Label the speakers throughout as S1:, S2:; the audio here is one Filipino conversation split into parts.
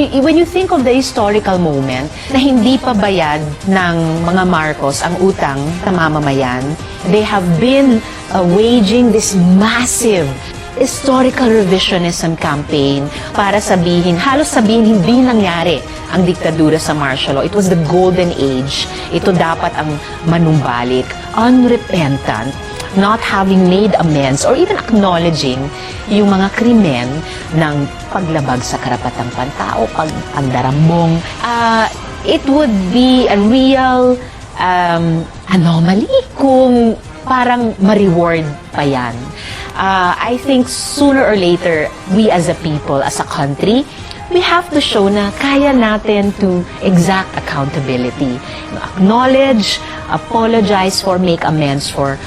S1: When you think of the historical moment na hindi pa bayad ng mga Marcos ang utang sa mamamayan, they have been waging this massive historical revisionism campaign para sabihin, halos sabihin hindi nangyari ang diktadura sa martial law. It was the golden age. Ito dapat ang manumbalik, unrepentant, not having made amends or even acknowledging yung mga krimen ng paglabag sa karapatang pantao, pagdarambong. It would be a real anomaly kung parang ma-reward pa yan. I think sooner or later, we as a people, as a country, we have to show na kaya natin to exact accountability. Acknowledge, apologize for, make amends for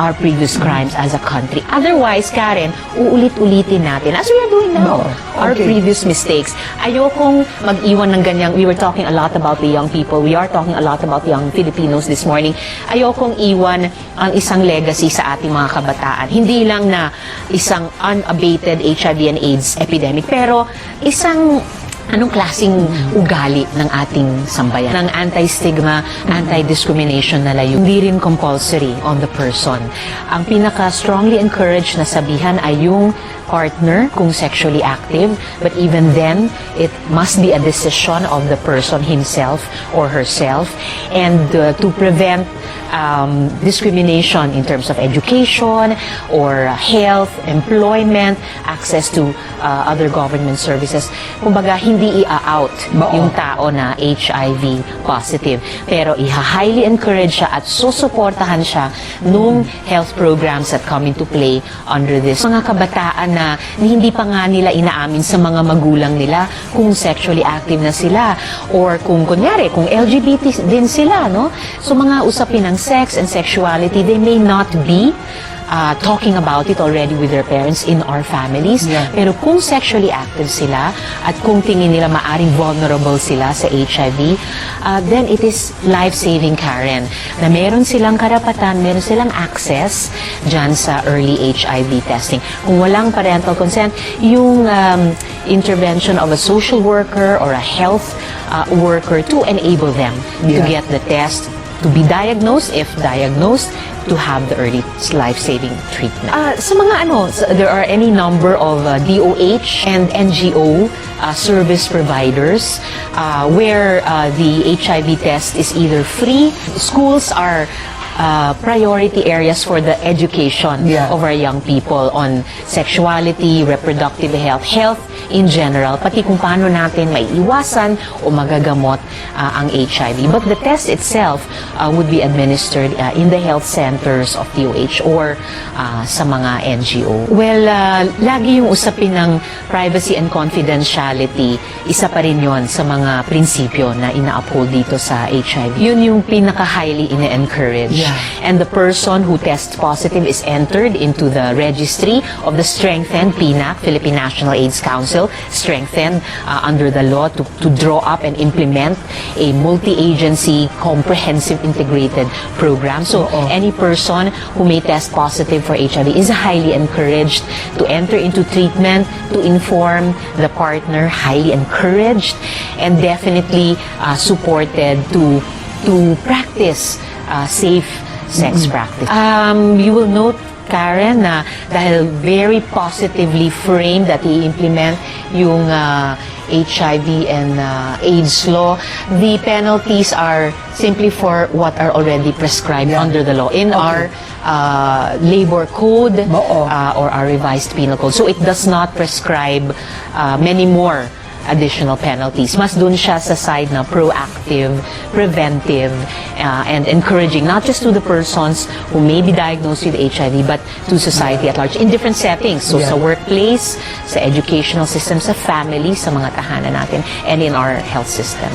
S1: our previous crimes as a country. Otherwise, Karen, uulit-ulitin natin, as we are doing now, our previous mistakes. Ayokong mag-iwan ng ganyang, we were talking a lot about the young people, we are talking a lot about young Filipinos this morning. Ayokong iwan ang isang legacy sa ating mga kabataan. Hindi lang na isang unabated HIV and AIDS epidemic, pero isang anong klaseng ugali ng ating sambayan? Ng anti-stigma, anti-discrimination na layo. Hindi rin compulsory on the person. Ang pinaka-strongly encouraged na sabihan ay yung partner kung sexually active, but even then, it must be a decision of the person himself or herself. And to prevent discrimination in terms of education or health, employment, access to other government services. Kumbaga, hindi i-out yung tao na HIV positive. Pero highly encourage siya at susuportahan siya nung health programs that come into play under this. Mga kabataan na hindi pa nga nila inaamin sa mga magulang nila kung sexually active na sila or kung kunyari, kung LGBT din sila, no? So mga usapin ng sex and sexuality, they may not be talking about it already with their parents in our families. Pero kung sexually active sila at kung tingin nila maaring vulnerable sila sa HIV, then it is life-saving, Karen, na meron silang karapatan, meron silang access dyan sa early HIV testing. Kung walang parental consent, yung intervention of a social worker or a health worker to enable them to get the test, to be diagnosed, if diagnosed, to have the early life-saving treatment. Sa mga there are any number of DOH and NGO service providers where the HIV test is either free. Schools are priority areas for the education of our young people on sexuality, reproductive health in general, pati kung paano natin maiiwasan o magagamot ang HIV. But the test itself would be administered in the health centers of DOH or sa mga NGO. Well, lagi yung usapin ng privacy and confidentiality, isa pa rin yun sa mga prinsipyo na ina-uphold dito sa HIV. Yun yung pinaka-highly ina-encourage. And the person who tests positive is entered into the registry of the strengthened PNAC, Philippine National AIDS Council, strengthened under the law to draw up and implement a multi-agency, comprehensive, integrated program. So any person who may test positive for HIV is highly encouraged to enter into treatment, to inform the partner, highly encouraged, and definitely supported to practice safe sex practice. You will note, Karen, na dahil very positively framed that i-implement yung HIV and AIDS law, the penalties are simply for what are already prescribed under the law in our labor code or our revised penal code. So it does not prescribe many more additional penalties. Mas dun siya sa side na proactive, preventive, and encouraging, not just to the persons who may be diagnosed with HIV, but to society at large in different settings. So sa workplace, sa educational system, sa family, sa mga tahanan natin, and in our health system.